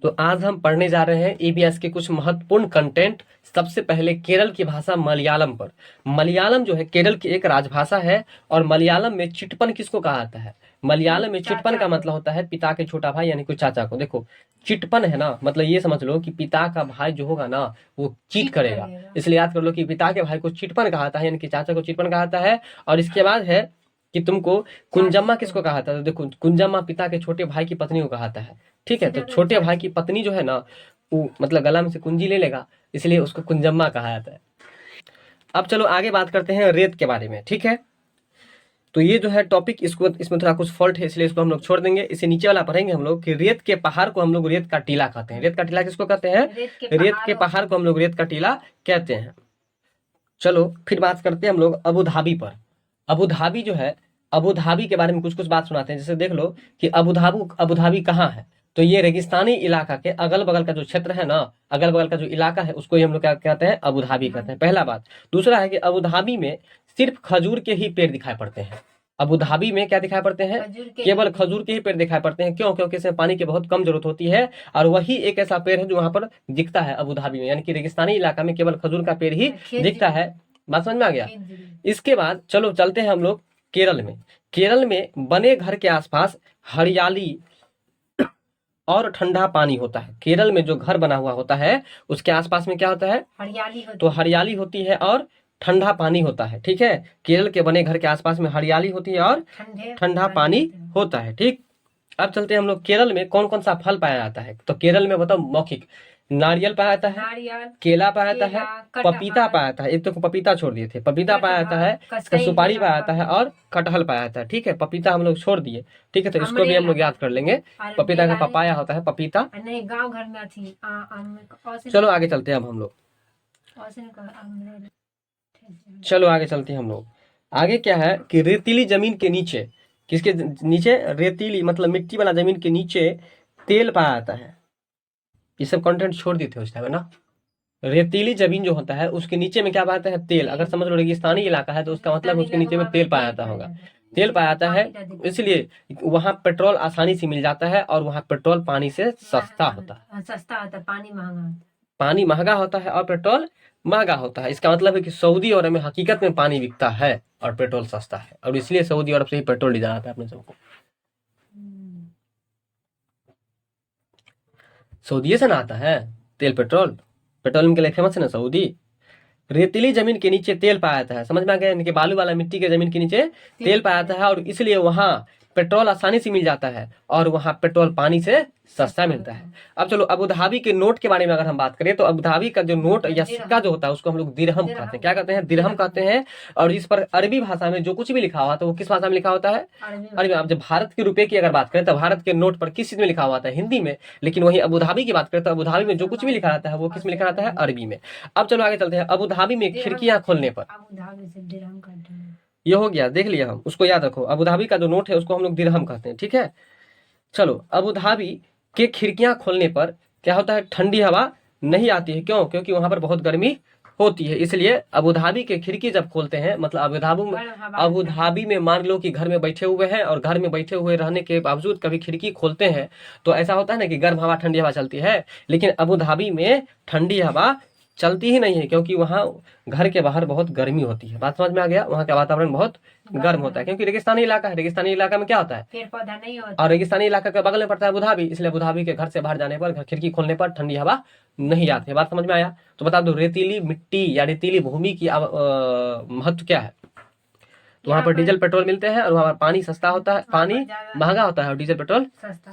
तो आज हम पढ़ने जा रहे हैं ईवीएस के कुछ महत्वपूर्ण कंटेंट। सबसे पहले केरल की भाषा मलयालम पर। मलयालम जो है केरल की एक राजभाषा है और मलयालम में चिटपन किसको कहा जाता है? मलयालम में चिटपन का मतलब होता है पिता के छोटा भाई यानी कोई चाचा को। देखो चिटपन है ना, मतलब ये समझ लो कि पिता का भाई जो होगा ना वो चीट करेगा, इसलिए याद कर लो कि पिता के भाई को चिटपन कहा जाता है यानी कि चाचा को चिटपन कहा जाता है। और इसके बाद है कि तुमको कुंजम्मा किसको कहा जाता है? तो देखो कुंजम्मा पिता के छोटे भाई की पत्नी को कहा जाता है। ठीक है, तो छोटे भाई की पत्नी जो है ना वो मतलब गला में से कुंजी ले लेगा, इसलिए उसको कुंजम्मा कहा जाता है। अब चलो आगे बात करते हैं रेत के बारे में। ठीक है, तो ये जो है टॉपिक इसको इसमें थोड़ा कुछ फॉल्ट है इसलिए इसको हम लोग छोड़ देंगे। इसे नीचे वाला पढ़ेंगे हम लोग कि रेत के पहाड़ को हम लोग रेत का टीला कहते हैं। रेत का टीला किसको कहते हैं? रेत के पहाड़ को हम लोग रेत का टीला कहते हैं। चलो फिर बात करते हैं हम लोग अबू धाबी पर। अबू धाबी जो है, अबू धाबी के बारे में कुछ कुछ बात सुनाते हैं। जैसे देख लो कि अबू धाबी कहाँ है, तो ये रेगिस्तानी इलाका के अगल बगल का जो क्षेत्र है ना, अगल बगल का जो इलाका है उसको ही हम लोग क्या कहते हैं? अबू धाबी कहते हैं। पहला बात। दूसरा है कि अबू धाबी में सिर्फ खजूर के ही पेड़ दिखाई पड़ते हैं। अबू धाबी में क्या दिखाई पड़ते हैं? केवल खजूर के ही पेड़ दिखाई पड़ते हैं। क्यों? क्योंकि इसमें पानी की बहुत कम जरूरत होती है और वही एक ऐसा पेड़ है जो वहां पर दिखता है अबू धाबी में, यानी कि रेगिस्तानी इलाका में केवल खजूर का पेड़ ही दिखता है। बात समझ में आ गया? इसके बाद चलो चलते हैं हम लोग केरल में। केरल में बने घर के आसपास हरियाली और ठंडा पानी होता है। केरल में जो घर बना हुआ होता है उसके आसपास में क्या होता है? हरियाली होती तो हरियाली होती है और ठंडा पानी होता है। ठीक है, केरल के बने घर के आसपास में हरियाली होती है और ठंडा पानी होता है। ठीक, अब चलते हैं हम लोग केरल में कौन कौन सा फल पाया जाता है। तो केरल में बताओ मौखिक नारियल पाया जाता है, केला पाया जाता है, पपीता पाया जाता है। एक तो पपीता छोड़ दिए थे, पपीता पाया जाता है, सुपारी पाया जाता है और कटहल पाया जाता है। ठीक है, पपीता हम लोग छोड़ दिए। ठीक है, तो इसको भी हम लोग याद कर लेंगे। पपीता का पपाया होता है पपीता। नहीं, गांव घर में थी। चलो आगे चलते हैं अब हम लोग। चलो आगे चलते हैं हम लोग। आगे क्या है कि रेतीली जमीन के नीचे, किसके नीचे? रेतीली मतलब मिट्टी वाला जमीन के नीचे तेल पाया जाता है। ये सब कंटेंट छोड़ दिए थे उस टाइम ना। रेतीली जमीन जो होता है उसके नीचे में क्या पाया जाता है? तेल। अगर समझ लो रेगिस्तानी इलाका है तो उसका मतलब उसके नीचे में तेल पाया जाता होगा। तेल पाया जाता है, इसलिए वहां पेट्रोल आसानी से मिल जाता है और वहां पेट्रोल पानी से सस्ता होता है। सस्ता होता है, पानी महंगा होता है। पानी महंगा होता है और पेट्रोल महंगा होता है। इसका मतलब है कि सऊदी अरब में हकीकत में पानी बिकता है और पेट्रोल सस्ता है, और इसलिए सऊदी अरब से ही पेट्रोल लिया जाता है अपने सबको। सऊदी से ना आता है तेल पेट्रोल। पेट्रोलियम के लिए फेमस है ना सऊदी। रेतीली जमीन के नीचे तेल पाया जाता है, समझ में आ गया? यानी कि बालू वाला मिट्टी के जमीन के नीचे तेल पाया जाता है और इसलिए वहां पेट्रोल आसानी से मिल जाता है और वहां पेट्रोल पानी से सस्ता मिलता है। अब चलो अबू धाबी के नोट के बारे में अगर हम बात करें तो अबू धाबी का जो नोट या सिक्का जो होता है उसको हम लोग दिरहम कहते हैं। क्या कहते हैं? दिरहम कहते हैं। और इस पर अरबी भाषा में जो कुछ भी लिखा हुआ तो वो किस भाषा में लिखा होता है? अरबी। अब जब भारत के रुपए की अगर बात करें तो भारत के नोट पर किस चीज में लिखा हुआ था? हिंदी में। लेकिन वही अबू धाबी की बात करें तो अबू धाबी में जो कुछ भी लिखा रहता है वो किस में लिखा रहता है? अरबी में। अब चलो आगे चलते हैं। अबू धाबी में खिड़कियां खोलने पर, ये हो गया, देख लिया हम, उसको याद रखो। अबू धाबी का जो नोट है उसको हम लोग दिरहम कहते हैं। ठीक है, चलो अबू धाबी के खिड़कियां खोलने पर क्या होता है? ठंडी हवा नहीं आती है। क्यों? क्योंकि वहां पर बहुत गर्मी होती है, इसलिए अबू धाबी के खिड़की जब खोलते हैं, मतलब अबू धाबी में मान लो कि घर में बैठे हुए हैं और घर में बैठे हुए रहने के बावजूद कभी खिड़की खोलते हैं तो ऐसा होता है ना कि गर्म हवा ठंडी हवा चलती है। लेकिन अबू धाबी में ठंडी हवा चलती ही नहीं है क्योंकि वहाँ घर के बाहर बहुत गर्मी होती है। बात समझ में आ गया? वहाँ का वातावरण बहुत गर्म होता है क्योंकि रेगिस्तानी इलाका है। रेगिस्तानी इलाका में क्या होता है? पेड़ पौधा नहीं होता और रेगिस्तानी इलाका के बगल में पड़ता है अबू धाबी, इसलिए अबू धाबी के घर से बाहर जाने पर, खिड़की खोलने पर ठंडी हवा नहीं आती है। बात समझ में आया? तो बता दो रेतीली मिट्टी या रेतीली भूमि की महत्व क्या है। तो वहाँ पर डीजल पेट्रोल मिलते हैं और वहाँ पर पानी सस्ता होता है, पानी महंगा होता है और डीजल पेट्रोल सस्ता।